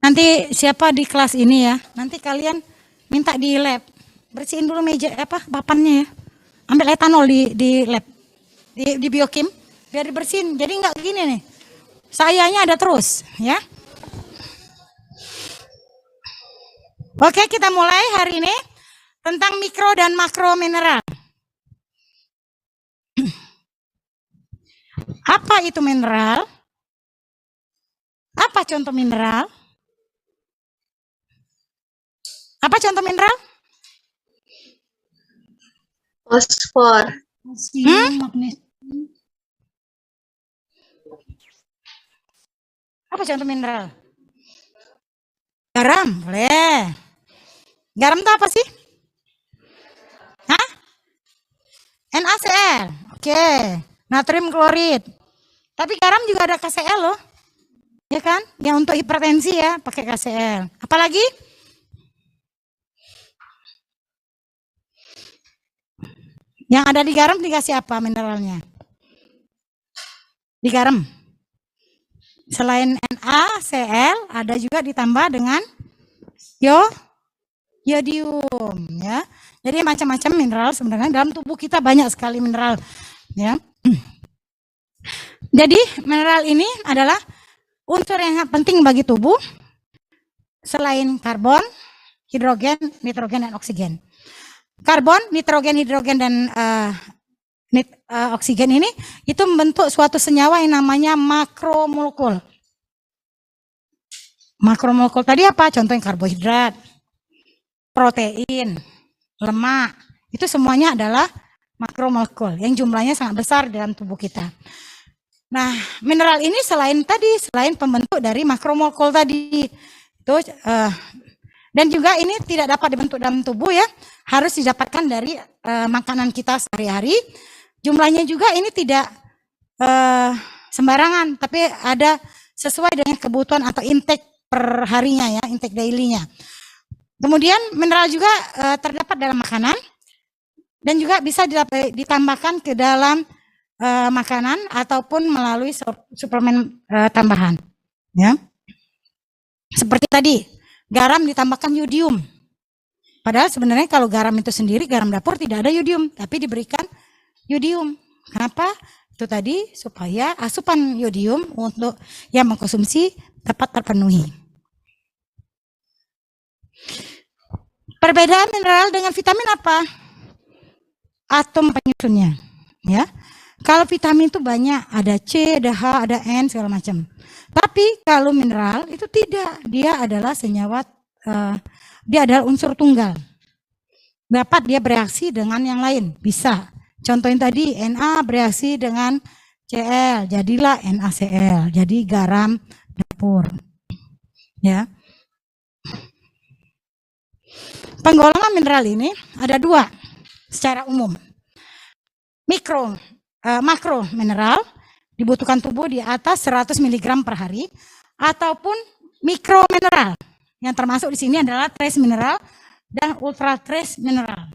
Nanti siapa di kelas ini ya, nanti kalian minta di lab, bersihin dulu meja papannya ya. Ambil etanol di lab, di biokim, biar dibersihin. Jadi nggak gini nih, sayanya ada terus ya. Oke, kita mulai hari ini tentang mikro dan makro mineral. Apa itu mineral? Apa contoh mineral? Apa contoh mineral? Fosfor. Apa contoh mineral? Garam, boleh. Garam itu apa sih? Hah? NaCl. Oke. Natrium klorid. Tapi garam juga ada KCl loh. Ya kan? Yang untuk hipertensi ya, pakai KCl. Apalagi? Yang ada di garam dikasih apa mineralnya? Di garam. Selain NaCl, ada juga ditambah dengan yodium ya. Jadi macam-macam mineral sebenarnya dalam tubuh kita, banyak sekali mineral ya. Jadi mineral ini adalah unsur yang penting bagi tubuh selain karbon, hidrogen, nitrogen, dan oksigen. Karbon, nitrogen, hidrogen, dan oksigen ini itu membentuk suatu senyawa yang namanya makromolekul. Makromolekul tadi apa? Contohnya karbohidrat, protein, lemak, itu semuanya adalah makromolekul yang jumlahnya sangat besar dalam tubuh kita. Nah, mineral ini selain pembentuk dari makromolekul tadi itu dan juga ini tidak dapat dibentuk dalam tubuh ya, harus didapatkan dari makanan kita sehari-hari. Jumlahnya juga ini tidak sembarangan, tapi ada sesuai dengan kebutuhan atau intake per harinya ya, intake daily-nya. Kemudian mineral juga terdapat dalam makanan dan juga bisa ditambahkan ke dalam makanan ataupun melalui suplemen tambahan ya. Seperti tadi, garam ditambahkan yodium. Padahal sebenarnya kalau garam itu sendiri, garam dapur tidak ada yodium, tapi diberikan yodium. Kenapa? Itu tadi supaya asupan yodium untuk yang mengkonsumsi dapat terpenuhi. Perbedaan mineral dengan vitamin apa? Atom penyusunnya, ya. Kalau vitamin itu banyak, ada C, ada H, ada N, segala macam. Tapi kalau mineral itu tidak, dia adalah senyawa, dia adalah unsur tunggal. Dapat dia bereaksi dengan yang lain, bisa. Contohnya tadi Na bereaksi dengan Cl, jadilah NaCl, jadi garam dapur. Ya. Penggolongan mineral ini ada dua secara umum. Makro mineral dibutuhkan tubuh di atas 100 mg per hari, ataupun mikro mineral yang termasuk di sini adalah trace mineral dan ultra trace mineral.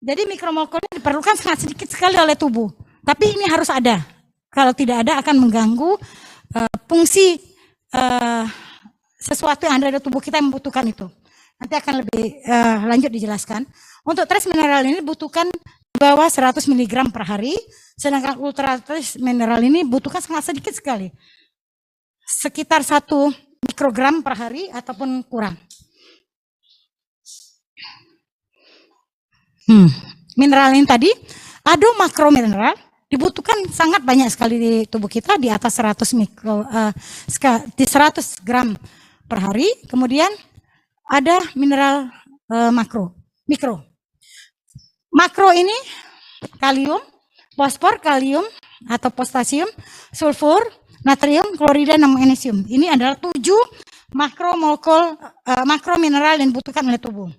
Jadi mikromolekul ini diperlukan sangat sedikit sekali oleh tubuh, tapi ini harus ada. Kalau tidak ada akan mengganggu fungsi sesuatu yang ada di tubuh kita yang membutuhkan itu. Nanti akan lebih lanjut dijelaskan. Untuk trace mineral ini dibutuhkan di bawah 100 mg per hari, sedangkan ultra trace mineral ini butuhkan sangat sedikit sekali. Sekitar 1 mikrogram per hari ataupun kurang. Mineral ini tadi, ada makromineral, dibutuhkan sangat banyak sekali di tubuh kita, di atas 100 gram per hari. Kemudian ada mineral mikro. Makro ini kalium, fosfor, kalium atau potasium, sulfur, natrium, klorida, dan magnesium. Ini adalah 7 makromineral yang dibutuhkan oleh tubuh.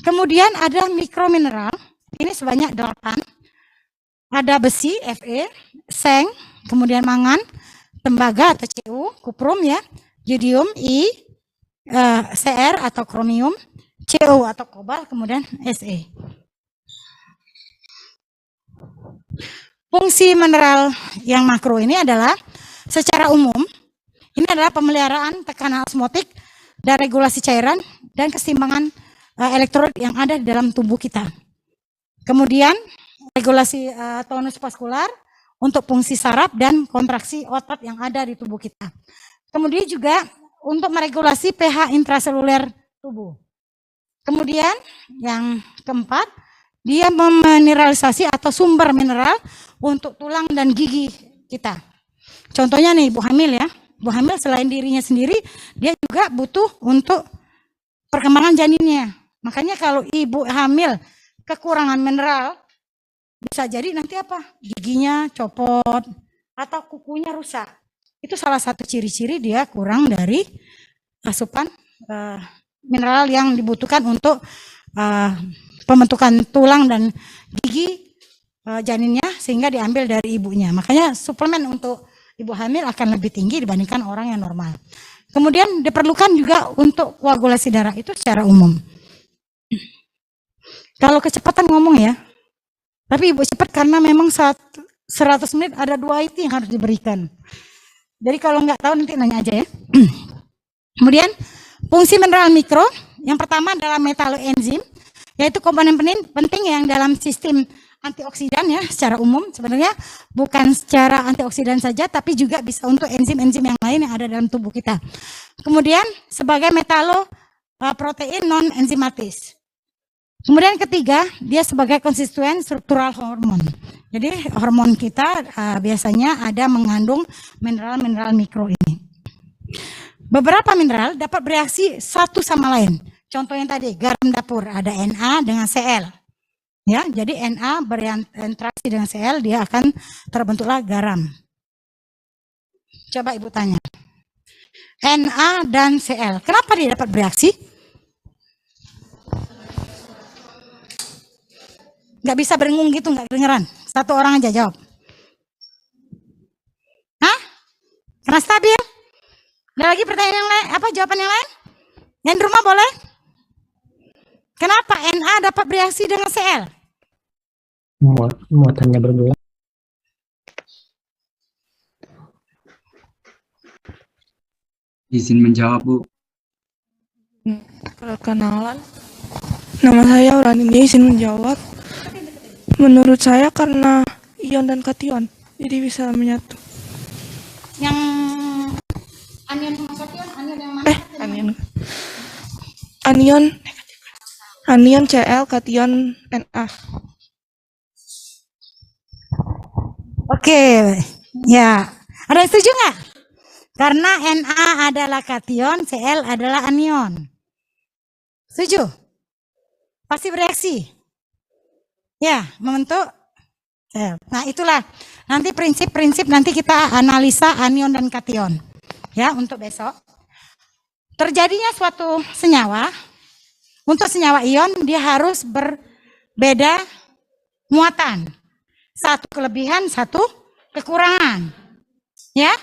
Kemudian ada mikromineral, ini sebanyak 8. Ada besi, Fe, seng, kemudian mangan, tembaga atau Cu, kuprum ya, yodium, I, Cr atau kromium, Co atau kobalt, kemudian Se. Fungsi mineral yang makro ini adalah secara umum Ini adalah pemeliharaan tekanan osmotik dan regulasi cairan dan keseimbangan elektrolit yang ada di dalam tubuh kita. Kemudian regulasi tonus vaskular untuk fungsi saraf dan kontraksi otot yang ada di tubuh kita. Kemudian juga untuk meregulasi pH intraseluler tubuh. Kemudian yang keempat, dia memineralisasi atau sumber mineral untuk tulang dan gigi kita. Contohnya nih ibu hamil ya. Ibu hamil selain dirinya sendiri, dia juga butuh untuk perkembangan janinnya. Makanya kalau ibu hamil kekurangan mineral, bisa jadi nanti apa? Giginya copot atau kukunya rusak. Itu salah satu ciri-ciri dia kurang dari asupan mineral yang dibutuhkan untuk pembentukan tulang dan gigi janinnya sehingga diambil dari ibunya. Makanya suplemen untuk ibu hamil akan lebih tinggi dibandingkan orang yang normal. Kemudian diperlukan juga untuk koagulasi darah itu secara umum. Kalau kecepatan ngomong ya, tapi ibu cepat karena memang 100 menit ada 2 IT yang harus diberikan. Jadi kalau nggak tahu nanti nanya aja ya. Kemudian fungsi mineral mikro, yang pertama adalah metaloenzim, yaitu komponen penting yang dalam sistem antioksidan ya secara umum, sebenarnya bukan secara antioksidan saja tapi juga bisa untuk enzim-enzim yang lain yang ada dalam tubuh kita. Kemudian sebagai metaloprotein non enzimatis. Kemudian ketiga, dia sebagai konstituen struktural hormon. Jadi hormon kita biasanya ada mengandung mineral-mineral mikro ini. Beberapa mineral dapat bereaksi satu sama lain. Contoh yang tadi garam dapur ada Na dengan Cl. Ya, jadi Na berinteraksi dengan Cl, dia akan terbentuklah garam. Coba ibu tanya. Na dan Cl, kenapa dia dapat bereaksi? Nggak bisa berengung gitu, nggak kedengeran. Satu orang aja jawab. Hah? Karena stabil? Ada lagi pertanyaan yang lain? Apa jawaban yang lain? Yang di rumah boleh? Kenapa Na dapat bereaksi dengan Cl? Muatannya berbeda. Izin menjawab, Bu. Perkenalan, nama saya Urani, izin menjawab. Menurut saya karena ion dan kation, jadi bisa menyatu. Yang anion sama kation, anion yang mana? Anion Cl, kation Na. Oke, ya. Ada yang setuju nggak? Karena Na adalah kation, Cl adalah anion. Setuju? Pasti bereaksi. Ya, membentuk. Nah, itulah nanti prinsip-prinsip nanti kita analisa anion dan kation. Ya, untuk besok. Terjadinya suatu senyawa, untuk senyawa ion dia harus berbeda muatan. Satu kelebihan, satu kekurangan. Ya.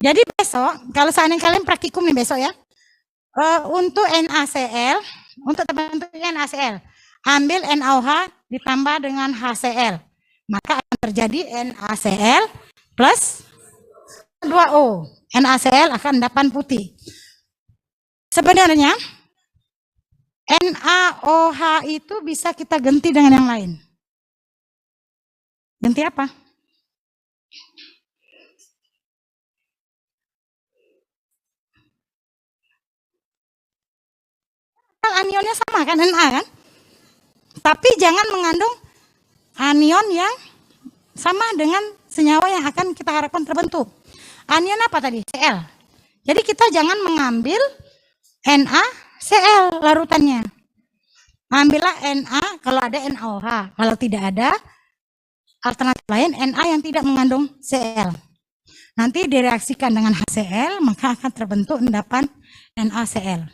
Jadi besok, kalau seandainya kalian praktikum nih besok ya, untuk NaCl, untuk terbentuknya NaCl, ambil NaOH ditambah dengan HCl, maka akan terjadi NaCl plus 2O. NaCl akan endapan putih. Sebenarnya NaOH itu bisa kita ganti dengan yang lain. Ganti apa? Anionnya sama kan, Na kan? Tapi jangan mengandung anion yang sama dengan senyawa yang akan kita harapkan terbentuk. Anion apa tadi? Cl. Jadi kita jangan mengambil NaCl larutannya. Ambillah Na kalau ada NaOH. Kalau tidak ada alternatif lain, Na yang tidak mengandung Cl. Nanti direaksikan dengan HCl, maka akan terbentuk endapan NaCl.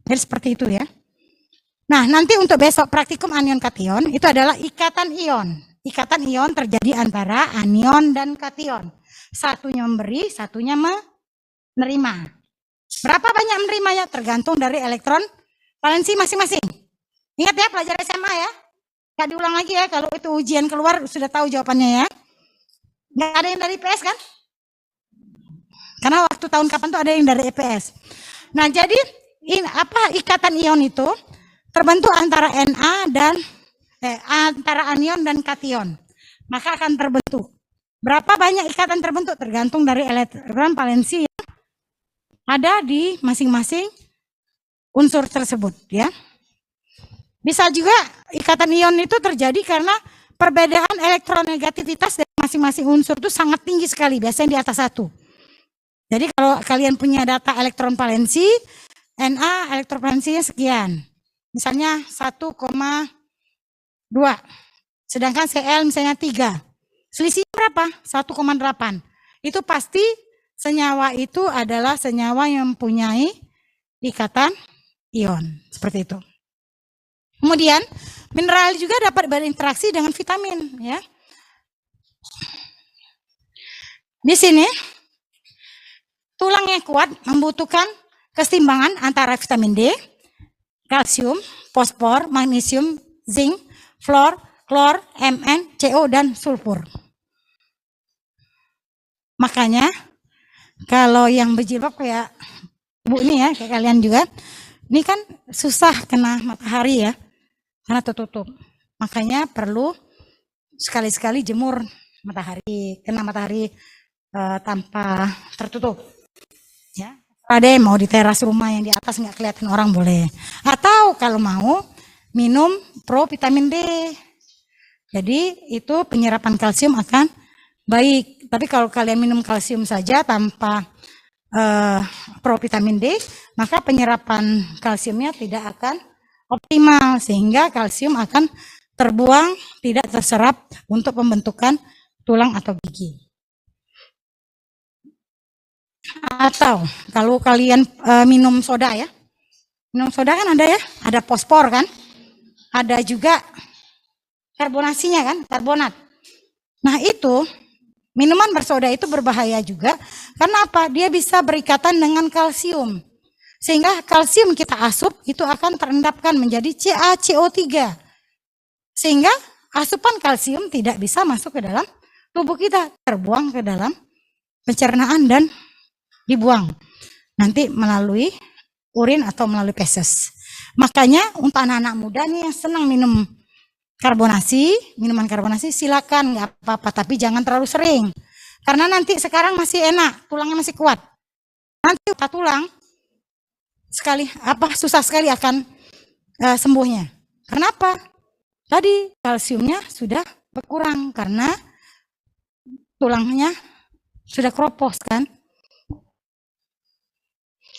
Jadi seperti itu ya. Nah, nanti untuk besok praktikum anion kation itu adalah ikatan ion. Ikatan ion terjadi antara anion dan kation. Satunya memberi, satunya menerima. Berapa banyak menerimanya? Tergantung dari elektron valensi masing-masing. Ingat ya, pelajar SMA ya. Nggak diulang lagi ya, kalau itu ujian keluar sudah tahu jawabannya ya. Nggak ada yang dari PS kan? Karena waktu tahun kapan tuh ada yang dari EPS. Nah, jadi ikatan ion itu terbentuk antara Na dan antara anion dan kation. Maka akan terbentuk. Berapa banyak ikatan terbentuk tergantung dari elektron valensi yang ada di masing-masing unsur tersebut, ya. Bisa juga ikatan ion itu terjadi karena perbedaan elektronegativitas dari masing-masing unsur itu sangat tinggi sekali, biasanya di atas 1. Jadi kalau kalian punya data elektron valensi, Na elektron valensinya sekian. Misalnya 1,2. Sedangkan Cl misalnya 3. Selisihnya berapa? 1,8. Itu pasti senyawa itu adalah senyawa yang mempunyai ikatan ion. Seperti itu. Kemudian mineral juga dapat berinteraksi dengan vitamin, ya. Di sini tulang yang kuat membutuhkan keseimbangan antara vitamin D, kalsium, fosfor, magnesium, zinc, fluor, klor, Mn, CO dan sulfur. Makanya kalau yang berjilbab kayak ibu ini ya, kayak kalian juga, ini kan susah kena matahari ya. Karena tertutup. Makanya perlu sekali-sekali jemur matahari, kena matahari tanpa tertutup. Ya. Ada yang mau di teras rumah yang di atas nggak kelihatan orang boleh. Atau kalau mau minum pro vitamin D. Jadi itu penyerapan kalsium akan baik. Tapi kalau kalian minum kalsium saja tanpa pro vitamin D, maka penyerapan kalsiumnya tidak akan optimal sehingga kalsium akan terbuang, tidak terserap untuk pembentukan tulang atau gigi. Atau kalau kalian minum soda ya, minum soda kan ada ya, ada fosfor kan, ada juga karbonasinya kan, karbonat. Nah itu minuman bersoda itu berbahaya juga, karena apa? Dia bisa berikatan dengan kalsium. Sehingga kalsium kita asup itu akan terendapkan menjadi CaCO3. Sehingga asupan kalsium tidak bisa masuk ke dalam tubuh kita, terbuang ke dalam pencernaan dan dibuang. Nanti melalui urin atau melalui feses. Makanya untuk anak-anak muda nih yang senang minum minuman karbonasi silakan, nggak apa-apa, tapi jangan terlalu sering. Karena nanti sekarang masih enak, tulangnya masih kuat. Nanti tulang susah sekali akan sembuhnya. Kenapa? Tadi kalsiumnya sudah berkurang karena tulangnya sudah keropos kan.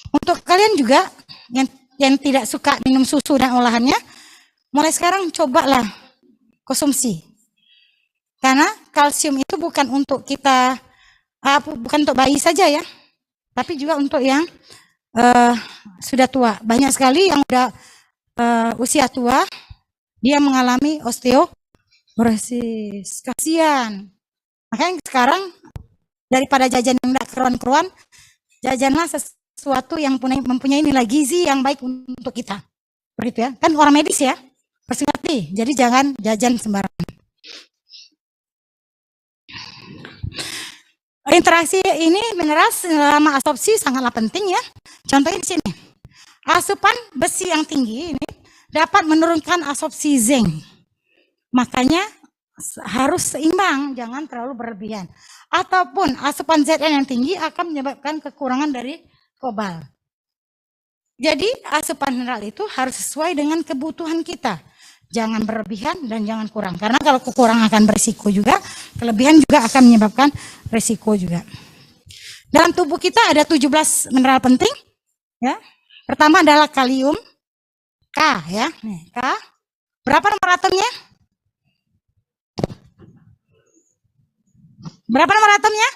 Untuk kalian juga yang tidak suka minum susu dan olahannya, mulai sekarang cobalah konsumsi. Karena kalsium itu bukan untuk kita, bukan untuk bayi saja ya, tapi juga untuk yang sudah tua. Banyak sekali yang udah usia tua, dia mengalami osteoporosis. Kasihan. Makanya sekarang daripada jajan yang tidak keruan-keruan, jajanlah sesuatu yang mempunyai nilai gizi yang baik untuk kita. Begitu ya. Kan orang medis ya, harus ngerti. Jadi jangan jajan sembarangan. Interaksi ini mineral selama absorpsi sangatlah penting ya. Contohnya di sini. Asupan besi yang tinggi ini dapat menurunkan absorpsi zinc. Makanya harus seimbang, jangan terlalu berlebihan. Ataupun asupan Zn yang tinggi akan menyebabkan kekurangan dari kobalt. Jadi asupan mineral itu harus sesuai dengan kebutuhan kita. Jangan berlebihan dan jangan kurang. Karena kalau kekurangan akan berisiko juga, kelebihan juga akan menyebabkan risiko juga. Dalam tubuh kita ada 17 mineral penting. Ya. Pertama adalah kalium, K ya. Nih, K. Berapa nomor atomnya? Berapa nomor atomnya?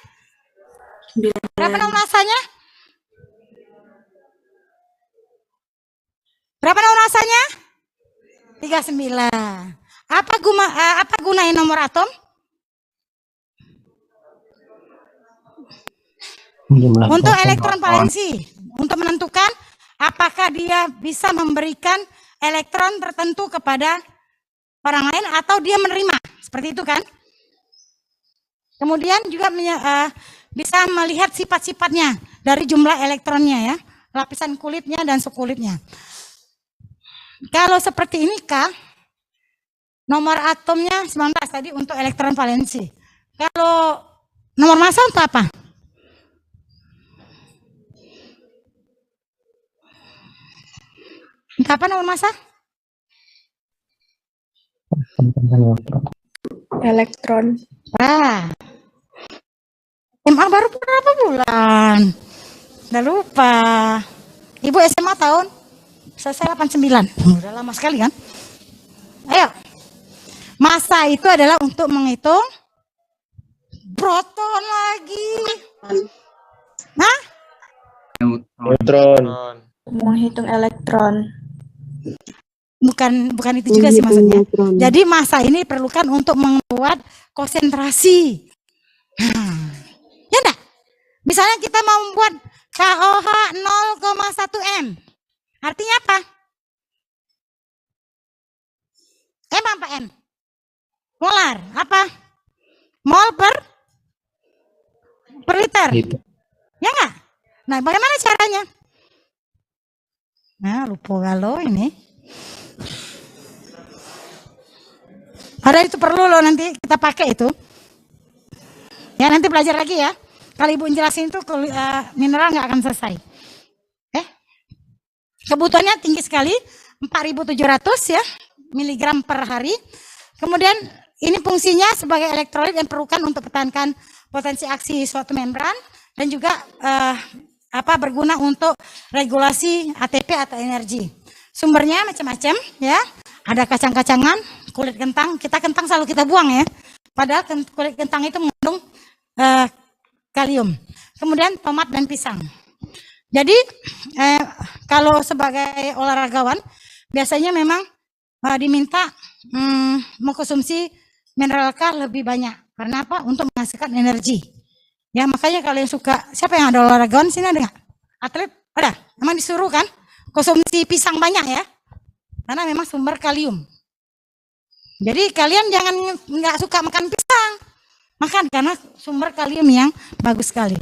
9. Berapa nomor masanya? Berapa nomor masanya? 39. Apa gunanya nomor atom? Untuk elektron valensi, untuk menentukan apakah dia bisa memberikan elektron tertentu kepada orang lain atau dia menerima, seperti itu kan? Kemudian juga bisa melihat sifat-sifatnya dari jumlah elektronnya ya, lapisan kulitnya dan subkulitnya. Kalau seperti ini K, nomor atomnya 19 tadi untuk elektron valensi. Kalau nomor massa untuk apa? Untuk apa nomor massa? Elektron. MA baru berapa bulan? Udah lupa. Ibu SMA tahun? Saya 89. Udah lama sekali kan? Ayo. Massa itu adalah untuk menghitung proton lagi. Nah? Neutron. Menghitung elektron. Bukan itu juga sih maksudnya. Jadi massa ini diperlukan untuk membuat konsentrasi. Ya enggak? Misalnya kita mau membuat KOH 0,1 M. Artinya apa? M apa M? Molar. Apa? Mol per liter. Ya enggak? Nah, bagaimana caranya? Nah, lupa galau ini. Padahal itu perlu loh, nanti kita pakai itu. Ya, nanti belajar lagi ya. Kalau Ibu jelasin itu mineral nggak akan selesai. Kebutuhannya tinggi sekali, 4.700 ya miligram per hari. Kemudian ini fungsinya sebagai elektrolit yang diperlukan untuk pertahankan potensi aksi suatu membran dan juga berguna untuk regulasi ATP atau energi. Sumbernya macam-macam ya. Ada kacang-kacangan, kulit kentang. Kentang selalu kita buang ya. Padahal kulit kentang itu mengandung kalium. Kemudian tomat dan pisang. Jadi kalau sebagai olahragawan biasanya memang diminta mengkonsumsi mineral K lebih banyak. Karena apa? Untuk menghasilkan energi. Ya makanya kalau yang suka, siapa yang ada olahragawan sini ada nggak? Atlet ada? Emang disuruh kan? Konsumsi pisang banyak ya. Karena memang sumber kalium. Jadi kalian jangan nggak suka makan pisang. Makan karena sumber kalium yang bagus sekali.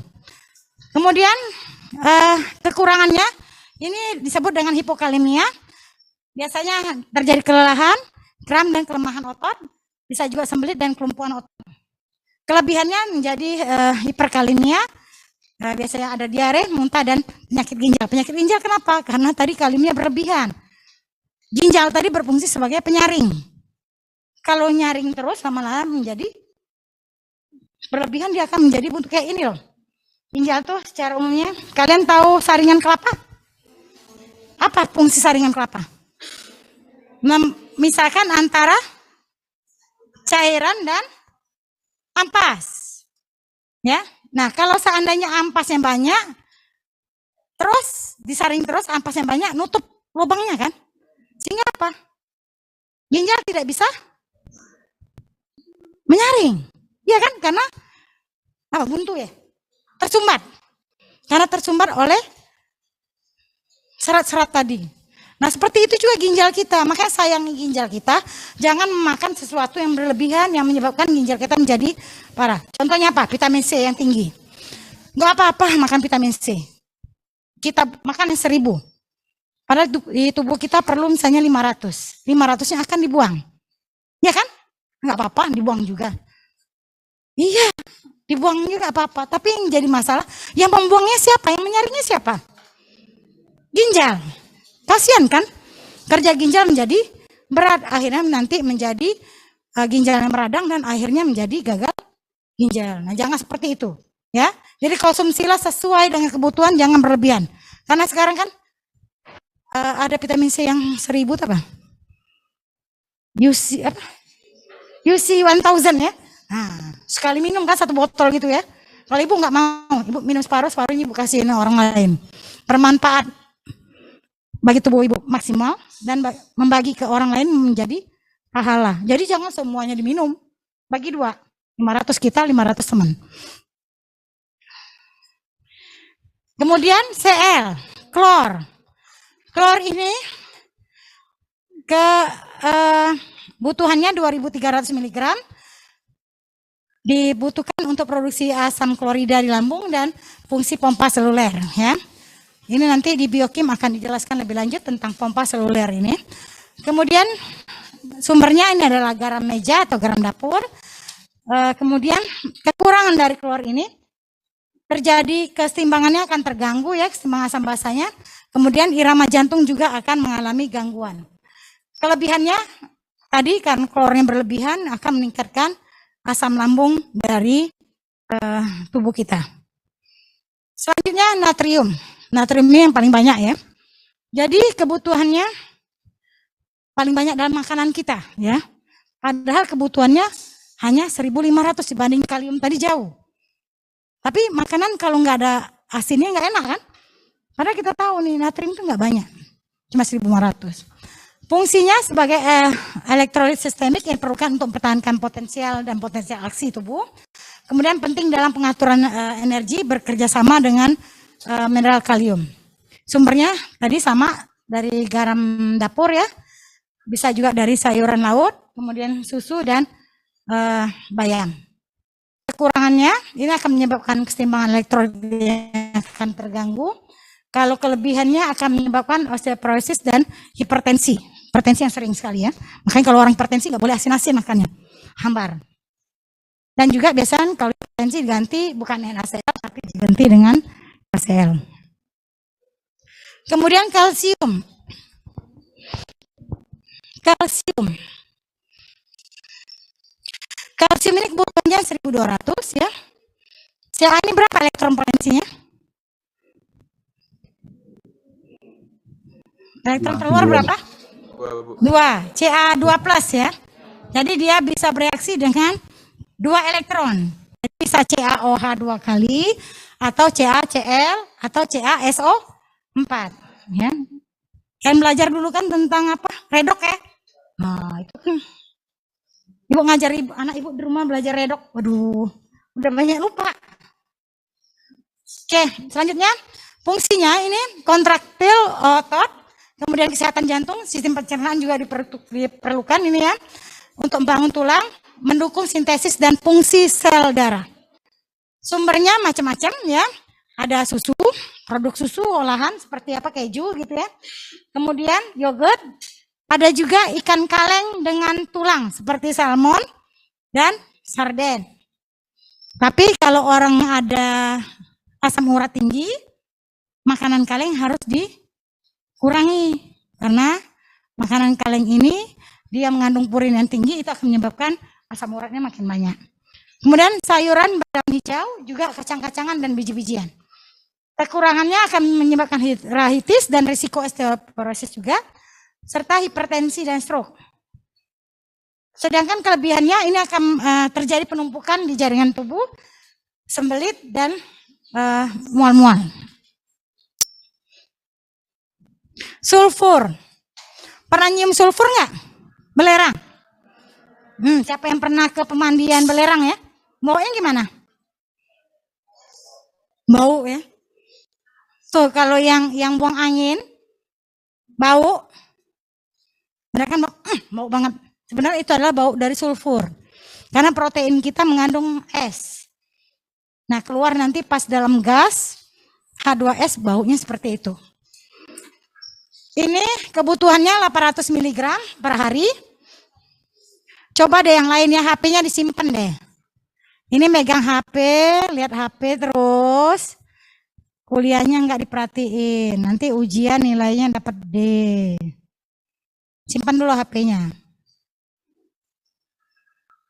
Kemudian kekurangannya ini disebut dengan hipokalemia. Biasanya terjadi kelelahan, kram dan kelemahan otot, bisa juga sembelit dan kelumpuhan otot. Kelebihannya menjadi hiperkalemia, biasanya ada diare, muntah dan penyakit ginjal. Penyakit ginjal kenapa? Karena tadi kaliumnya berlebihan. Ginjal tadi berfungsi sebagai penyaring. Kalau nyaring terus lama-lama menjadi berlebihan, dia akan menjadi bentuk kayak ini loh. Ginjal tuh secara umumnya, kalian tahu saringan kelapa? Apa fungsi saringan kelapa? Memisahkan antara cairan dan ampas. Ya. Nah, kalau seandainya ampasnya banyak, terus disaring terus ampasnya banyak, nutup lubangnya kan? Sehingga apa? Ginjal tidak bisa menyaring. Iya kan? Karena apa? Buntu ya. Tersumbat. Karena tersumbat oleh serat-serat tadi. Nah, seperti itu juga ginjal kita. Makanya sayangi ginjal kita. Jangan makan sesuatu yang berlebihan yang menyebabkan ginjal kita menjadi parah. Contohnya apa? Vitamin C yang tinggi. Nggak apa-apa makan vitamin C. Kita makan yang 1000. Padahal di tubuh kita perlu misalnya 500. 500-nya akan dibuang. Ya kan? Nggak apa-apa, dibuang juga. Iya, dibuang juga nggak apa-apa. Tapi yang jadi masalah, yang membuangnya siapa? Yang menyaringnya siapa? Ginjal. Kasian kan? Kerja ginjal menjadi berat. Akhirnya nanti menjadi ginjal yang meradang dan akhirnya menjadi gagal ginjal. Nah, jangan seperti itu. Ya, jadi konsumsilah sesuai dengan kebutuhan, jangan berlebihan. Karena sekarang kan ada vitamin C yang 1000 apa? UC apa? UC 1000 ya. Nah, sekali minum kan 1 botol gitu ya. Kalau ibu nggak mau, ibu minum separuhnya ibu kasihin orang lain. Bermanfaat bagi tubuh ibu maksimal dan membagi ke orang lain menjadi pahala. Jadi jangan semuanya diminum. Bagi 2. 500 kita, 500 teman. Kemudian Cl, klor. Klor ini kebutuhannya 2300 mg. dibutuhkan untuk produksi asam klorida di lambung dan fungsi pompa seluler ya. Ini nanti di biokim akan dijelaskan lebih lanjut tentang pompa seluler ini. Kemudian sumbernya ini adalah garam meja atau garam dapur. Kemudian kekurangan dari klor ini terjadi keseimbangannya akan terganggu ya, keseimbangan asam basanya. Kemudian irama jantung juga akan mengalami gangguan. Kelebihannya tadi karena klornya berlebihan akan meningkatkan asam lambung dari tubuh kita. Selanjutnya natrium. Natrium ini yang paling banyak ya. Jadi kebutuhannya paling banyak dalam makanan kita ya. Padahal kebutuhannya hanya 1.500 dibanding kalium tadi jauh. Tapi makanan kalau nggak ada asinnya nggak enak kan? Padahal kita tahu nih natrium itu nggak banyak, cuma 1.500. Fungsinya sebagai elektrolit sistemik yang diperlukan untuk mempertahankan potensial dan potensial aksi tubuh. Kemudian penting dalam pengaturan energi bekerja sama dengan mineral kalium. Sumbernya tadi sama dari garam dapur ya, bisa juga dari sayuran laut, kemudian susu dan bayam. Kekurangannya ini akan menyebabkan keseimbangan elektrolit yang akan terganggu. Kalau kelebihannya akan menyebabkan osteoporosis dan hipertensi. Hipertensi yang sering sekali ya. Makanya kalau orang hipertensi nggak boleh asin-asin makannya, hambar. Dan juga biasanya kalau hipertensi diganti bukan NaCl tapi diganti dengan HCl. Kemudian kalsium. Kalsium ini kebutuhannya 1.200 ya. Ca ini berapa elektron potensinya? Elektron keluar berapa? 2. Ca2 plus ya. Jadi dia bisa bereaksi dengan 2 elektron. Jadi bisa CaOH 2 kali atau CaCl atau CaSO4 ya. Kalian belajar dulu kan tentang apa? Redok ya. Nah, itu kan ibu ngajar anak ibu di rumah belajar redok. Waduh, udah banyak lupa. Oke, selanjutnya fungsinya ini kontraktil otot. Kemudian kesehatan jantung, sistem pencernaan juga diperlukan ini ya. Untuk membangun tulang, mendukung sintesis dan fungsi sel darah. Sumbernya macam-macam ya. Ada susu, produk susu olahan seperti apa keju gitu ya. Kemudian yogurt, ada juga ikan kaleng dengan tulang seperti salmon dan sarden. Tapi kalau orang ada asam urat tinggi, makanan kaleng harus dikurangi karena makanan kaleng ini dia mengandung purin yang tinggi, itu akan menyebabkan asam uratnya makin banyak. Kemudian sayuran berdaun hijau juga kacang-kacangan dan biji-bijian. Kekurangannya akan menyebabkan rahitis dan risiko osteoporosis juga, serta hipertensi dan stroke. Sedangkan kelebihannya ini akan terjadi penumpukan di jaringan tubuh, sembelit dan mual-mual. Sulfur. Pernah nyium sulfur nggak? Belerang. Siapa yang pernah ke pemandian belerang ya? Baunya gimana? Bau ya. Tuh kalau yang buang angin, bau. Mereka kan bau banget. Sebenarnya itu adalah bau dari sulfur. Karena protein kita mengandung es. Nah keluar nanti pas dalam gas, H2S baunya seperti itu. Ini kebutuhannya 800 mg per hari. Coba deh yang lainnya HP-nya disimpan deh. Ini megang HP, lihat HP terus. Kuliahnya nggak diperhatiin. Nanti ujian nilainya dapat D. Simpan dulu HP-nya.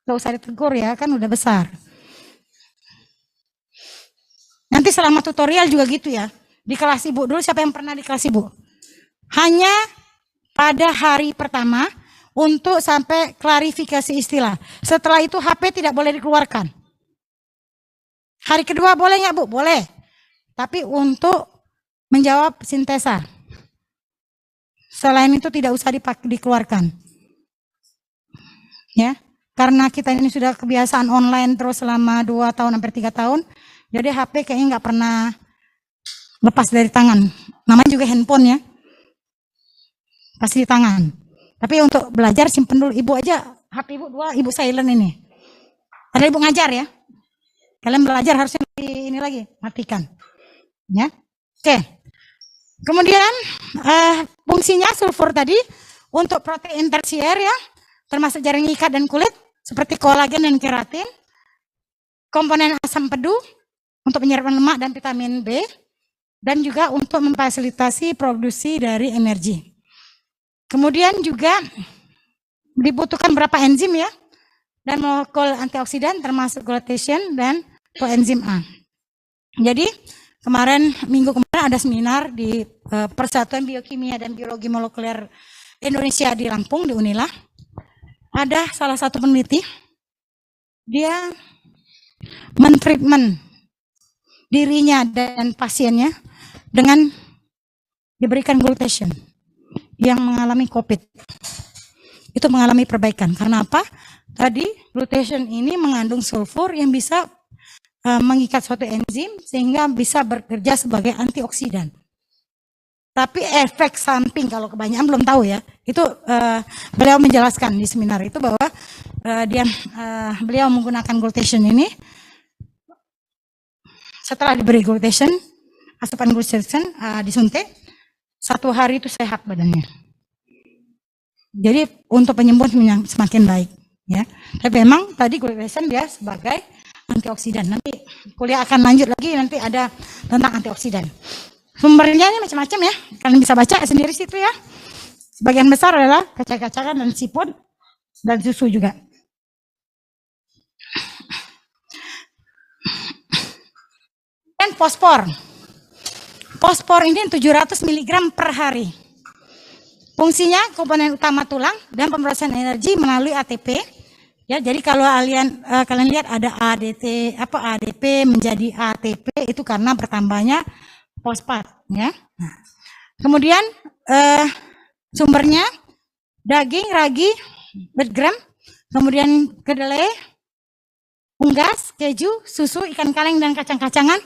Gak usah ditegur ya, kan udah besar. Nanti selama tutorial juga gitu ya. Di kelas ibu dulu, siapa yang pernah di kelas ibu? Hanya pada hari pertama untuk sampai klarifikasi istilah. Setelah itu HP tidak boleh dikeluarkan. Hari kedua boleh nggak Bu? Boleh. Tapi untuk menjawab sintesa. Selain itu tidak usah dikeluarkan. Ya, karena kita ini sudah kebiasaan online terus selama 2 tahun hampir 3 tahun. Jadi HP kayaknya nggak pernah lepas dari tangan. Namanya juga handphone ya. Pasti di tangan. Tapi untuk belajar simpen dulu. Ibu aja HP ibu 2, ibu silent ini. Ada ibu ngajar ya. Kalian belajar harusnya ini lagi, matikan. Ya. Oke. Kemudian fungsinya sulfur tadi untuk protein tersier ya, termasuk jaring ikat dan kulit seperti kolagen dan keratin. Komponen asam pedu untuk penyerapan lemak dan vitamin B, dan juga untuk memfasilitasi produksi dari energi. Kemudian juga dibutuhkan beberapa enzim ya, dan molekul antioksidan termasuk glutathione dan koenzim A. Jadi minggu kemarin ada seminar di Persatuan Biokimia dan Biologi Molekuler Indonesia di Lampung, di Unila. Ada salah satu peneliti, dia mentreatment dirinya dan pasiennya dengan diberikan glutathione yang mengalami COVID. Itu mengalami perbaikan. Karena apa? Tadi glutathione ini mengandung sulfur yang bisa mengikat suatu enzim sehingga bisa bekerja sebagai antioksidan. Tapi efek samping kalau kebanyakan belum tahu ya. Itu beliau menjelaskan di seminar itu bahwa beliau menggunakan glutathione ini setelah diberi glutathione, asupan glutathione disuntik, 1 hari itu sehat badannya. Jadi untuk penyembuhan semakin baik ya. Tapi memang tadi glutathione dia sebagai antioksidan. Nanti kuliah akan lanjut lagi, nanti ada tentang antioksidan. Sumbernya ini macam-macam ya. Kalian bisa baca sendiri situ ya. Sebagian besar adalah kacang-kacangan dan siput dan susu juga. Dan fosfor. Fosfor ini 700 mg per hari. Fungsinya komponen utama tulang dan pemrosesan energi melalui ATP. Ya, jadi kalau kalian lihat ada ADP menjadi ATP itu karena bertambahnya fosfat ya. Nah, kemudian sumbernya daging, ragi, bergram, kemudian kedelai, unggas, keju, susu, ikan kaleng dan kacang-kacangan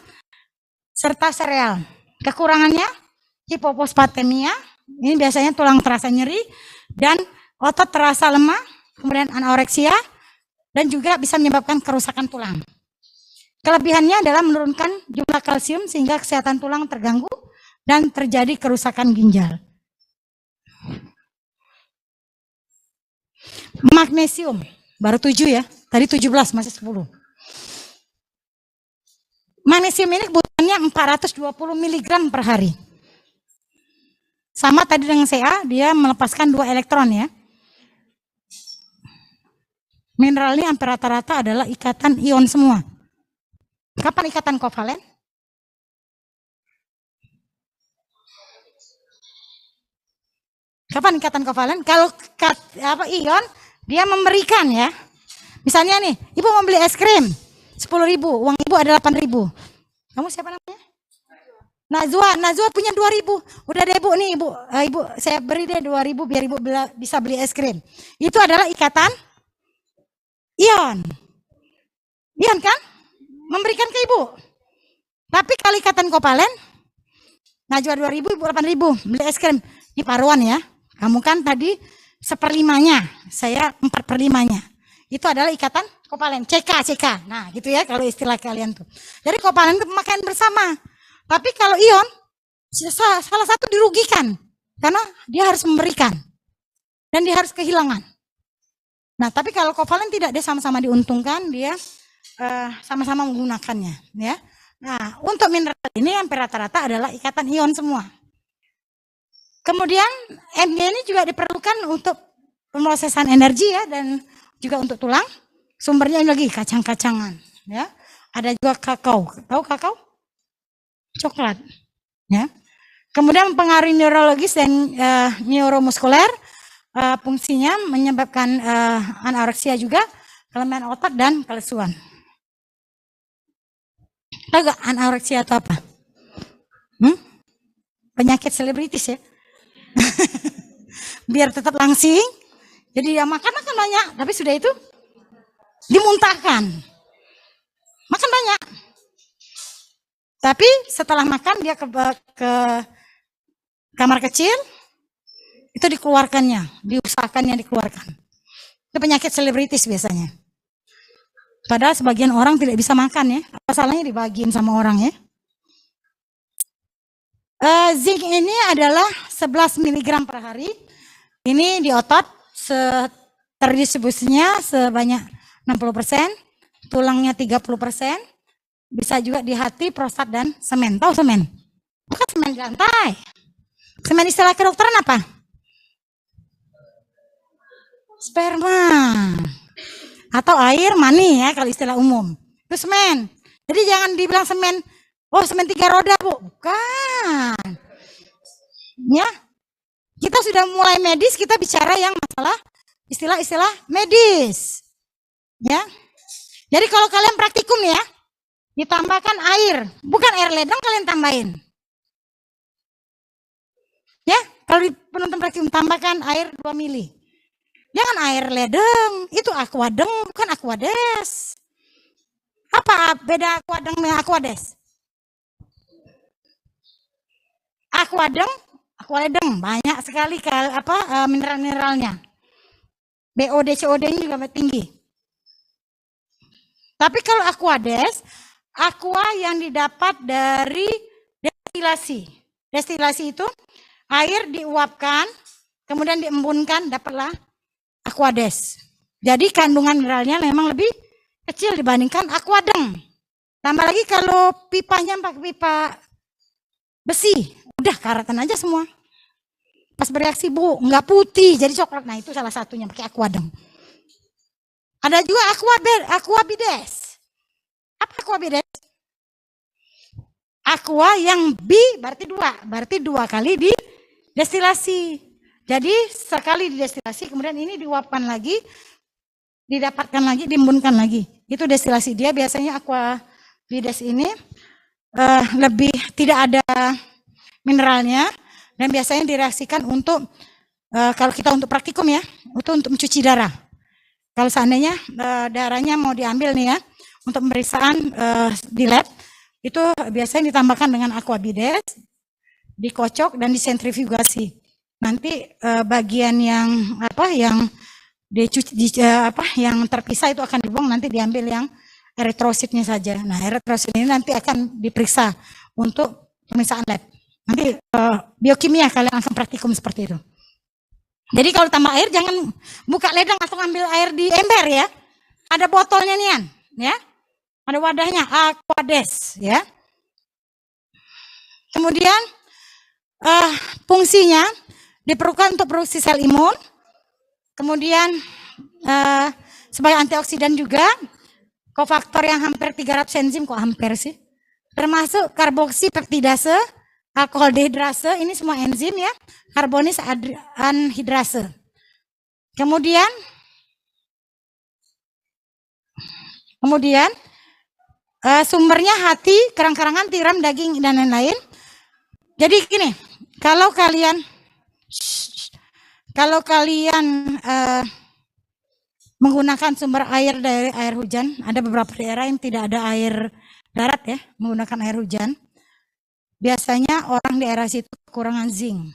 serta sereal. Kekurangannya hipofosfatemia, ini biasanya tulang terasa nyeri dan otot terasa lemah, kemudian anoreksia dan juga bisa menyebabkan kerusakan tulang. Kelebihannya adalah menurunkan jumlah kalsium sehingga kesehatan tulang terganggu dan terjadi kerusakan ginjal. Magnesium, baru 7 ya, tadi 17 masih 10. Magnesium ini kebutuhannya 420 mg per hari. Sama tadi dengan Ca, dia melepaskan 2 elektron ya. Mineral ini hampir rata-rata adalah ikatan ion semua. Kapan ikatan kovalen? Kapan ikatan kovalen? Kalau ion, dia memberikan ya. Misalnya nih, ibu mau beli es krim, 10.000, uang ibu ada 8.000. Kamu siapa namanya? Najwa punya 2.000. Udah deh ibu nih, ibu saya beri deh 2.000 biar ibu bisa beli es krim. Itu adalah ikatan ion. Ion kan? Memberikan ke ibu. Tapi kalau ikatan kovalen, Najwa 2.000, ibu 8.000, beli es krim. Ini paruan ya. Kamu kan tadi 1/5-nya, saya 4/5-nya. Itu adalah ikatan kovalen, CK. Nah gitu ya kalau istilah kalian tuh. Jadi kovalen itu pemakaian bersama. Tapi kalau ion, salah satu dirugikan. Karena dia harus memberikan. Dan dia harus kehilangan. Nah, tapi kalau kovalen tidak, dia sama-sama diuntungkan, dia sama-sama menggunakannya, ya. Nah, untuk mineral ini hampir rata-rata adalah ikatan ion semua. Kemudian Mg ini juga diperlukan untuk pemrosesan energi ya, dan juga untuk tulang. Sumbernya lagi kacang-kacangan, ya. Ada juga kakao. Tahu kakao? Coklat, ya. Kemudian pengaruh neurologis dan neuromuskuler. Fungsinya menyebabkan anoreksia juga, kelemahan otot dan kelesuan. Tahu gak anoreksia itu apa? Penyakit selebritis ya. Biar tetap langsing, jadi ya makan banyak, tapi sudah itu dimuntahkan. Makan banyak. Tapi setelah makan dia ke kamar kecil, itu dikeluarkannya, diusahakannya dikeluarkan. Itu penyakit selebritis biasanya. Padahal sebagian orang tidak bisa makan ya. Apa salahnya dibagiin sama orang ya? Zinc ini adalah 11 mg per hari. Ini di otot, terdistribusinya sebanyak 60%, tulangnya 30%, bisa juga di hati, prostat, dan semen. Tahu semen? Bukan semen di lantai. Semen istilah kedokteran apa? Sperma. Atau air mani ya kalau istilah umum. Itu semen. Jadi jangan dibilang semen, oh semen 3 roda Bu. Bukan. Ya. Kita sudah mulai medis, kita bicara yang masalah istilah-istilah medis. Ya. Jadi kalau kalian praktikum ya, ditambahkan air, bukan air ledeng kalian tambahin. Ya, kalau di penonton praktikum tambahkan air 2 mili. Jangan air ledeng, itu aquadeng bukan aquades. Apa beda aquadeng dengan aquades? Aquadeng banyak sekali mineral-mineralnya. BOD, COD-nya juga tinggi. Tapi kalau aquades, aqua yang didapat dari destilasi. Destilasi itu air diuapkan, kemudian diembunkan, dapatlah aquades. Jadi kandungan mineralnya memang lebih kecil dibandingkan aquadeng. Tambah lagi kalau pipanya pakai pipa besi, udah karatan aja semua. Pas bereaksi Bu, nggak putih, jadi coklat. Nah itu salah satunya pakai aquadeng. Ada juga aquabides. Apa aquabides? Aqua yang berarti 2 kali di destilasi. Jadi sekali didestilasi, kemudian ini diuapkan lagi, didapatkan lagi, diembunkan lagi. Itu destilasi dia biasanya aquabides ini lebih tidak ada mineralnya dan biasanya direaksikan untuk kalau kita untuk praktikum ya, untuk mencuci darah. Kalau seandainya darahnya mau diambil nih ya untuk pemeriksaan di lab, itu biasanya ditambahkan dengan aquabides, dikocok dan disentrifugasi. Nanti bagian yang yang terpisah itu akan dibuang, nanti diambil yang eritrositnya saja. Nah, eritrosit ini nanti akan diperiksa untuk pemeriksaan lab. Nanti biokimia kalian akan praktikum seperti itu. Jadi kalau tambah air jangan buka ledeng atau ambil air di ember ya. Ada botolnya nih ya. Ada wadahnya aquades ya. Kemudian fungsinya diperlukan untuk produksi sel imun, kemudian sebagai antioksidan juga, kofaktor yang hampir 300 enzim, kok hampir sih, termasuk karboksipeptidase, alkohol dehidrase, ini semua enzim ya, karbonis anhidrase. Kemudian sumbernya hati, kerang-kerangan, tiram, daging, dan lain-lain. Jadi gini, kalau kalian menggunakan sumber air dari air hujan, ada beberapa daerah yang tidak ada air darat ya, menggunakan air hujan. Biasanya orang di daerah situ kekurangan zinc.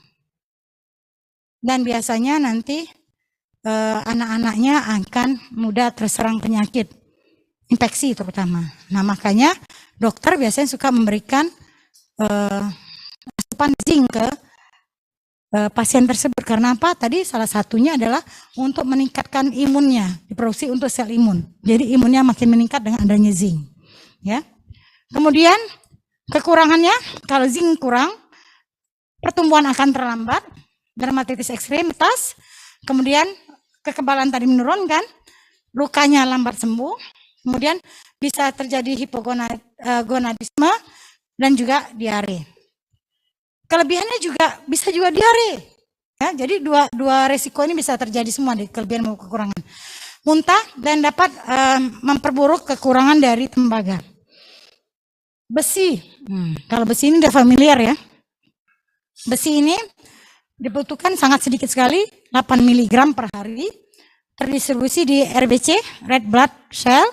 Dan biasanya nanti anak-anaknya akan mudah terserang penyakit, infeksi terutama. Nah makanya dokter biasanya suka memberikan asupan zinc ke pasien tersebut. Karena apa? Tadi salah satunya adalah untuk meningkatkan imunnya, diproduksi untuk sel imun. Jadi imunnya makin meningkat dengan adanya zinc. Ya. Kemudian kekurangannya, kalau zinc kurang, pertumbuhan akan terlambat, dermatitis ekstremitas, kemudian kekebalan tadi menurun kan, lukanya lambat sembuh, kemudian bisa terjadi hipogonadisme dan juga diare. Kelebihannya juga bisa juga diare. Ya, jadi dua resiko ini bisa terjadi semua di kelebihan maupun kekurangan. Muntah dan dapat memperburuk kekurangan dari tembaga. Besi. Kalau besi ini udah familiar ya. Besi ini dibutuhkan sangat sedikit sekali, 8 mg per hari. Terdistribusi di RBC, red blood cell,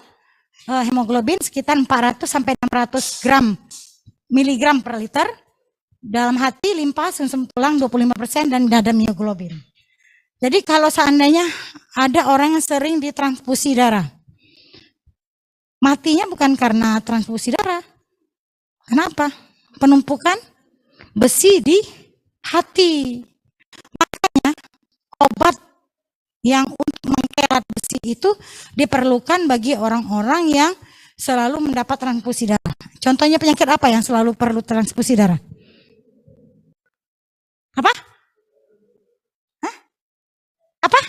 hemoglobin sekitar 400 sampai 600 miligram per liter. Dalam hati, limpa, sumsum tulang 25% dan dada mioglobin. Jadi kalau seandainya ada orang yang sering ditransfusi darah, Matinya bukan karena transfusi darah. Kenapa? Penumpukan besi di hati. Makanya obat yang untuk mengkerat besi itu diperlukan bagi orang-orang yang selalu mendapat transfusi darah. Contohnya penyakit apa yang selalu perlu transfusi darah? Apa? Hah? Apa?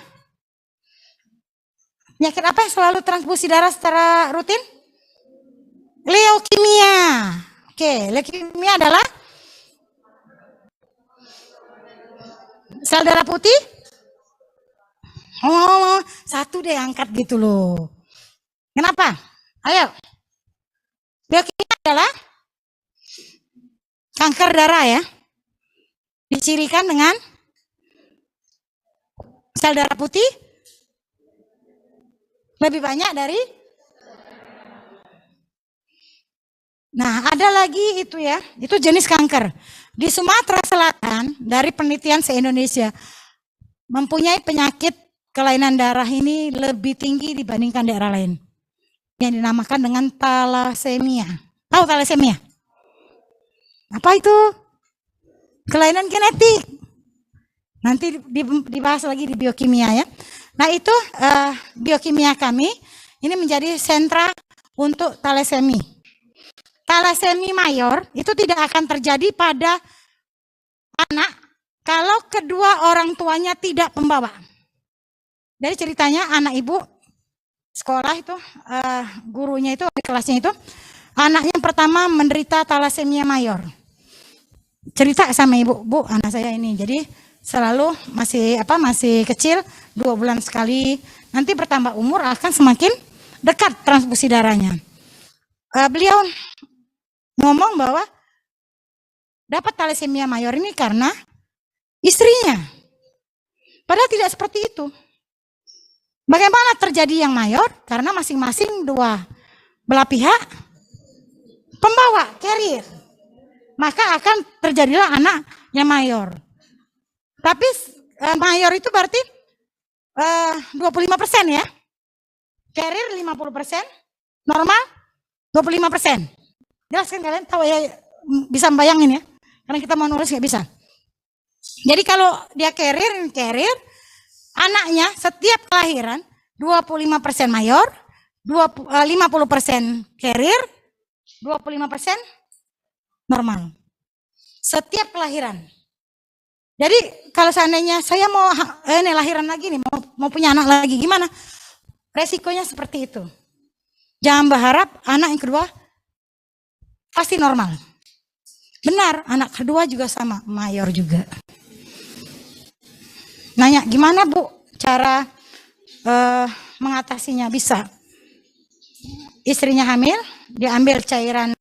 Penyakit apa yang selalu transfusi darah secara rutin? Leukemia. Oke, leukemia adalah sel darah putih. Oh, satu deh angkat gitu loh. Kenapa? Ayo. Leukemia adalah kanker darah ya. Dicirikan dengan sel darah putih lebih banyak dari. Nah, ada lagi itu ya. Itu jenis kanker. Di Sumatera Selatan dari penelitian se-Indonesia mempunyai penyakit kelainan darah ini lebih tinggi dibandingkan daerah lain. Yang dinamakan dengan thalassemia. Tahu thalassemia? Apa itu? Kelainan genetik. Nanti dibahas lagi di biokimia ya. Nah itu biokimia kami ini menjadi sentra untuk thalassemia. Thalassemia mayor itu tidak akan terjadi pada anak kalau kedua orang tuanya tidak pembawa. Jadi ceritanya anak ibu sekolah itu gurunya itu di kelasnya itu anaknya pertama menderita thalassemia mayor. Cerita sama ibu, Bu, anak saya ini. Jadi selalu masih kecil, 2 bulan sekali. Nanti bertambah umur akan semakin dekat transfusi darahnya. Beliau ngomong bahwa dapat thalassemia mayor ini karena istrinya. Padahal tidak seperti itu. Bagaimana terjadi yang mayor? Karena masing-masing dua belah pihak pembawa, carrier. Maka akan terjadilah anak yang mayor. Tapi mayor itu berarti 25% ya. Carrier 50%, normal 25%. Jelas kan kalian tahu ya, bisa bayangin ya. Karena kita mau nulis nggak bisa. Jadi kalau dia carrier, anaknya setiap kelahiran 25% mayor, 50% carrier, 25% normal. Setiap kelahiran. Jadi kalau seandainya saya mau lahiran lagi nih, mau punya anak lagi, gimana? Resikonya seperti itu. Jangan berharap anak yang kedua pasti normal. Benar, anak kedua juga sama, mayor juga. Nanya, gimana Bu cara mengatasinya? Bisa. Istrinya hamil, diambil cairan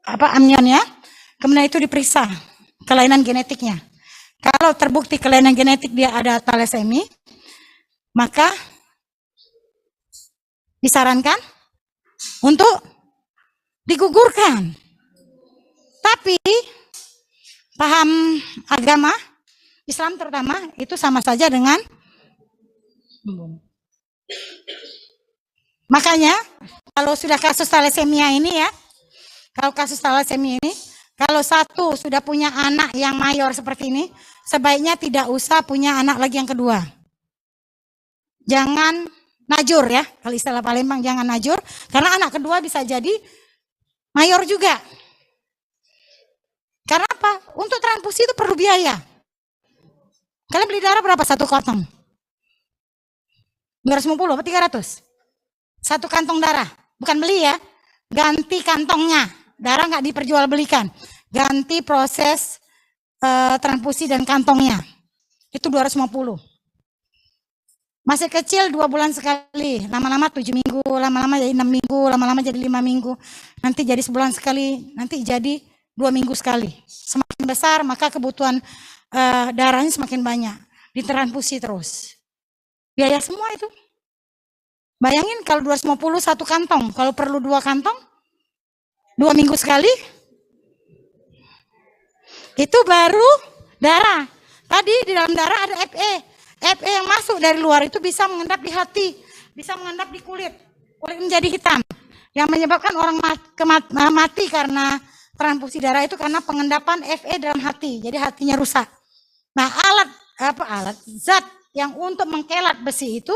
amnionnya, kemudian itu diperiksa kelainan genetiknya. Kalau terbukti kelainan genetik dia ada thalassemia, maka disarankan untuk digugurkan. Tapi paham agama Islam terutama itu sama saja dengan makanya kalau sudah kasus thalassemia ini ya, kalau satu sudah punya anak yang mayor seperti ini, sebaiknya tidak usah punya anak lagi yang kedua. Jangan najur ya, kalau istilah Palembang jangan najur, karena anak kedua bisa jadi mayor juga. Karena apa? Untuk transfusi itu perlu biaya. Kalian beli darah berapa satu kantong? 250 atau 300? Satu kantong darah. Bukan beli ya, ganti kantongnya. Darah nggak diperjualbelikan. Ganti proses transfusi dan kantongnya. Itu 250. Masih kecil 2 bulan sekali, lama-lama 7 minggu, lama-lama jadi 6 minggu, lama-lama jadi 5 minggu, nanti jadi sebulan sekali, nanti jadi 2 minggu sekali. Semakin besar maka kebutuhan darahnya semakin banyak, ditransfusi terus. Biaya semua itu. Bayangin kalau 250 satu kantong, kalau perlu 2 kantong, 2 minggu sekali, itu baru darah. Tadi di dalam darah ada FE. FE yang masuk dari luar itu bisa mengendap di hati. bisa mengendap di kulit menjadi hitam, yang menyebabkan orang mati karena transfusi darah itu karena pengendapan Fe dalam hati, jadi hatinya rusak. Nah, alat zat yang untuk mengkelat besi itu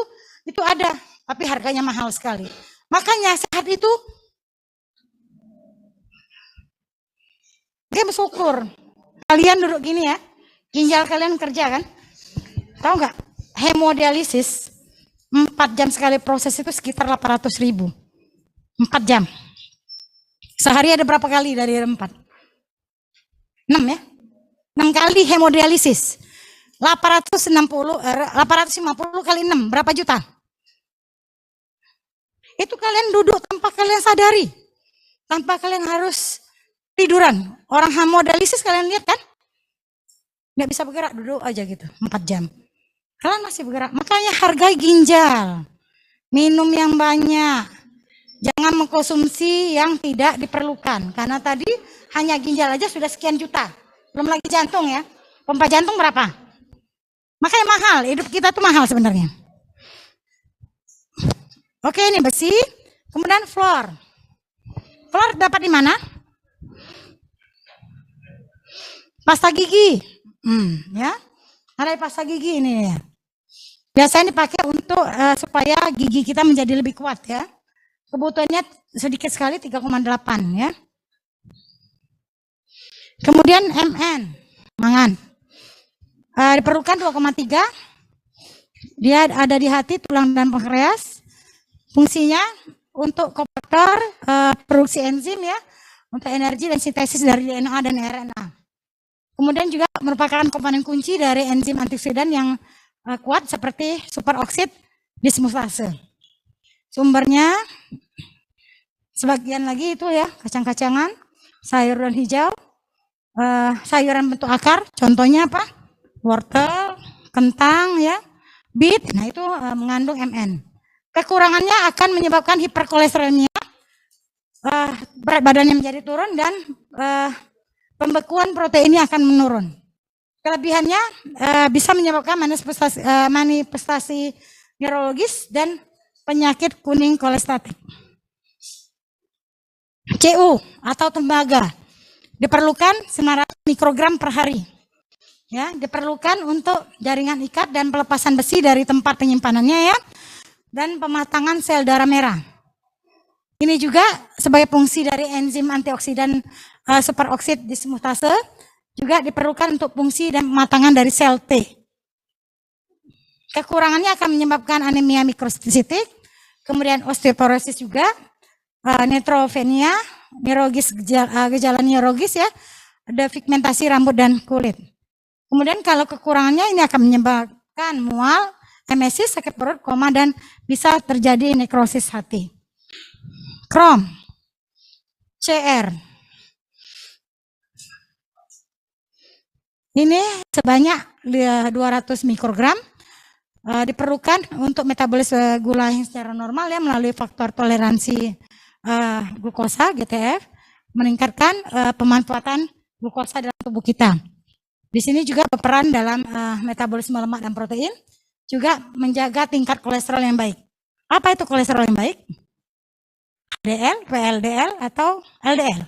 ada, tapi harganya mahal sekali. Makanya sehat itu dia bersyukur. Kalian duduk gini ya, ginjal kalian kerja kan? Tahu nggak? Hemodialisis 4 jam sekali proses itu sekitar 800.000. 4 jam. Sehari ada berapa kali dari 4? 6 ya? 6 kali hemodialisis. 850 kali 6, berapa juta? Itu kalian duduk tanpa kalian sadari. Tanpa kalian harus tiduran. Orang hemodialisis kalian lihat kan? Nggak bisa bergerak, duduk aja gitu, 4 jam. Kalian masih bergerak. Makanya hargai ginjal. Minum yang banyak. Jangan mengkonsumsi yang tidak diperlukan. Karena tadi hanya ginjal aja sudah sekian juta. Belum lagi jantung ya. Pompa jantung berapa? Makanya mahal. Hidup kita tuh mahal sebenarnya. Oke, ini besi. Kemudian fluor. Fluor dapat di mana? Pasta gigi. Ya. Ada pasta gigi ini ya. Biasanya dipakai untuk supaya gigi kita menjadi lebih kuat ya. Kebutuhannya sedikit sekali 3,8 ya. Kemudian Mn, mangan. Diperlukan 2,3. Dia ada di hati, tulang dan pankreas. Fungsinya untuk kofaktor produksi enzim ya, untuk energi dan sintesis dari DNA dan RNA. Kemudian juga merupakan komponen kunci dari enzim antioksidan yang kuat seperti superoksid dismutase. Sumbernya sebagian lagi itu ya, kacang-kacangan, sayuran hijau, sayuran bentuk akar, contohnya apa? Wortel, kentang ya, beet, nah itu mengandung Mn. Kekurangannya akan menyebabkan hiperkolesterolemia, berat badannya menjadi turun dan pembekuan proteinnya akan menurun. Kelebihannya bisa menyebabkan manifestasi neurologis dan penyakit kuning kolestatik. Cu atau tembaga diperlukan 900 mikrogram per hari. Ya, diperlukan untuk jaringan ikat dan pelepasan besi dari tempat penyimpanannya ya, dan pematangan sel darah merah. Ini juga sebagai fungsi dari enzim antioksidan superoksid dismutase, juga diperlukan untuk fungsi dan pematangan dari sel T. Kekurangannya akan menyebabkan anemia mikrositik, kemudian osteoporosis juga, neutropenia, gejala neurologis ya, ada pigmentasi rambut dan kulit. Kemudian kalau kekurangannya ini akan menyebabkan mual, emesis, sakit perut, koma, dan bisa terjadi nekrosis hati. Krom, Cr. Ini sebanyak 200 mikrogram diperlukan untuk metabolisme gula yang secara normal ya, melalui faktor toleransi glukosa GTF, meningkatkan pemanfaatan glukosa dalam tubuh kita. Di sini juga berperan dalam metabolisme lemak dan protein, juga menjaga tingkat kolesterol yang baik. Apa itu kolesterol yang baik? HDL, VLDL, atau LDL?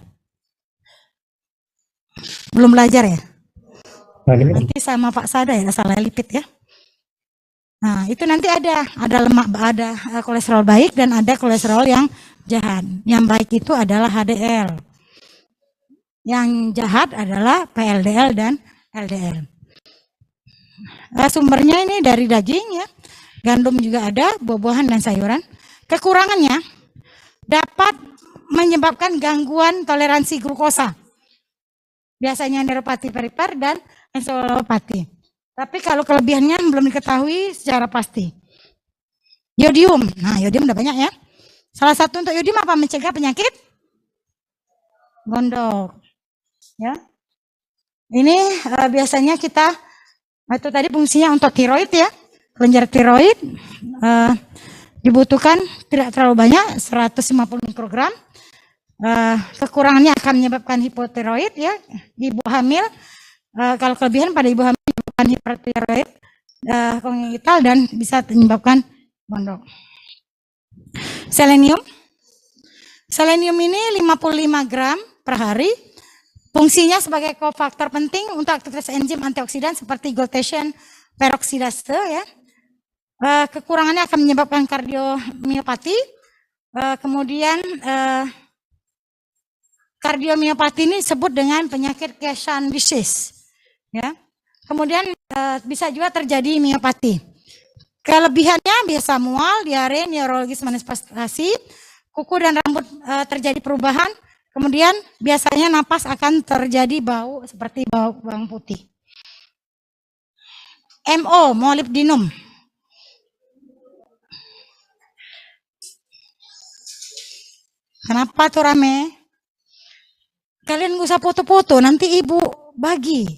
Belum belajar ya? Nanti sama Pak Sada ya, salah lipid ya. Nah, itu nanti ada lemak, ada kolesterol baik dan ada kolesterol yang jahat. Yang baik itu adalah HDL. Yang jahat adalah VLDL dan LDL. Sumbernya ini dari daging ya, gandum juga ada, buah-buahan dan sayuran. Kekurangannya dapat menyebabkan gangguan toleransi glukosa. Biasanya neuropati perifer dan encephalopati. Tapi kalau kelebihannya belum diketahui secara pasti. Yodium, nah yodium udah banyak ya. Salah satu untuk yodium apa? Mencegah penyakit gondok. Ya. Ini biasanya kita itu tadi fungsinya untuk tiroid ya, kelenjar tiroid dibutuhkan tidak terlalu banyak, 150 mikrogram. Kekurangannya akan menyebabkan hipotiroid ya, ibu hamil. Kalau kelebihan pada ibu hamil menyebabkan hipertiroid kongenital dan bisa menyebabkan gondok. Selenium. Selenium ini 55 gram per hari. Fungsinya sebagai kofaktor penting untuk aktivitas enzim antioksidan seperti glutathione peroksidase ya. Kekurangannya akan menyebabkan kardiomiopati. Kemudian kardiomiopati ini disebut dengan penyakit Keshan disease ya. Kemudian bisa juga terjadi miopati. Kelebihannya biasa mual, diare, neurologis manifestasi, kuku dan rambut terjadi perubahan. Kemudian biasanya napas akan terjadi bau seperti bau bawang putih. MO, molybdenum. Kenapa tuh rame? Kalian gak usah foto-foto, nanti ibu bagi.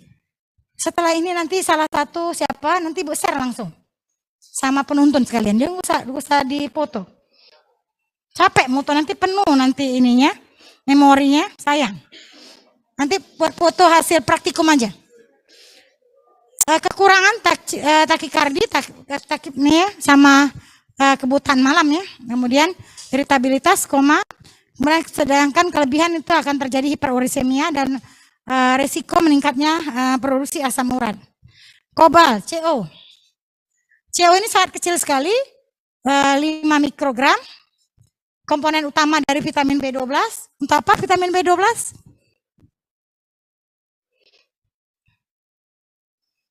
Setelah ini nanti salah satu siapa, nanti ibu share langsung. Sama penonton sekalian, dia gak usah dipoto. Capek moto nanti penuh nanti ininya, memorinya, sayang. Nanti buat foto hasil praktikum aja. Kekurangan takikardi, takipnia sama kebutaan malam ya. Kemudian iritabilitas, koma. Sedangkan kelebihan itu akan terjadi hiperurisemia dan resiko meningkatnya produksi asam urat. Kobalt, CO. CO ini sangat kecil sekali, 5 mikrogram. Komponen utama dari vitamin B12. Untuk apa vitamin B12?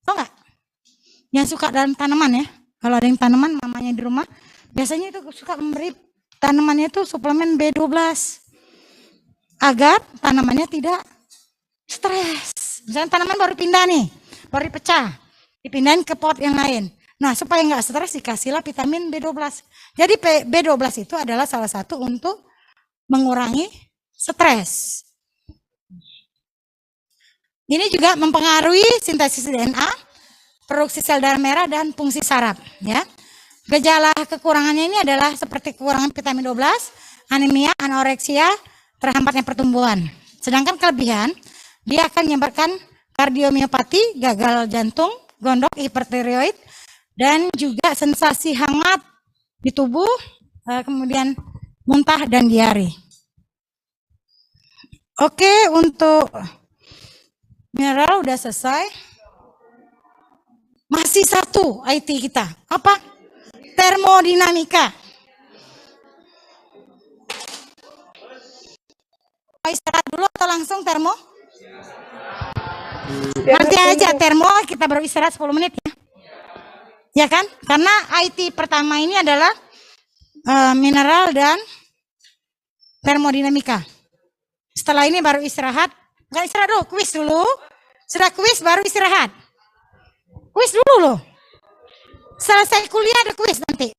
Tahu nggak? Yang suka dalam tanaman ya. Kalau ada yang tanaman, mamanya di rumah, biasanya itu suka memberi tanamannya itu suplemen B12 agar tanamannya tidak stres. Misalnya tanaman baru pindah nih, baru dipecah, dipindahin ke pot yang lain. Nah, supaya nggak stres dikasihlah vitamin B12. Jadi B12 itu adalah salah satu untuk mengurangi stres. Ini juga mempengaruhi sintesis DNA, produksi sel darah merah dan fungsi saraf, ya. Gejala kekurangannya ini adalah seperti kekurangan vitamin 12, anemia, anoreksia, terhambatnya pertumbuhan. Sedangkan kelebihan, dia akan menyebabkan kardiomiopati, gagal jantung, gondok, hipertiroid, dan juga sensasi hangat di tubuh, kemudian muntah dan diare. Oke, untuk mineral udah selesai. Masih satu IT kita, apa? Termodinamika. Istirahat dulu atau langsung termo? Nanti aja termo, kita baru istirahat 10 menit ya. Ya kan? Karena IT pertama ini adalah mineral dan termodinamika. Setelah ini baru istirahat. Bukan istirahat dulu, kuis dulu. Sudah kuis baru istirahat. Kuis dulu loh. Selesai kuliah ada kuis nanti.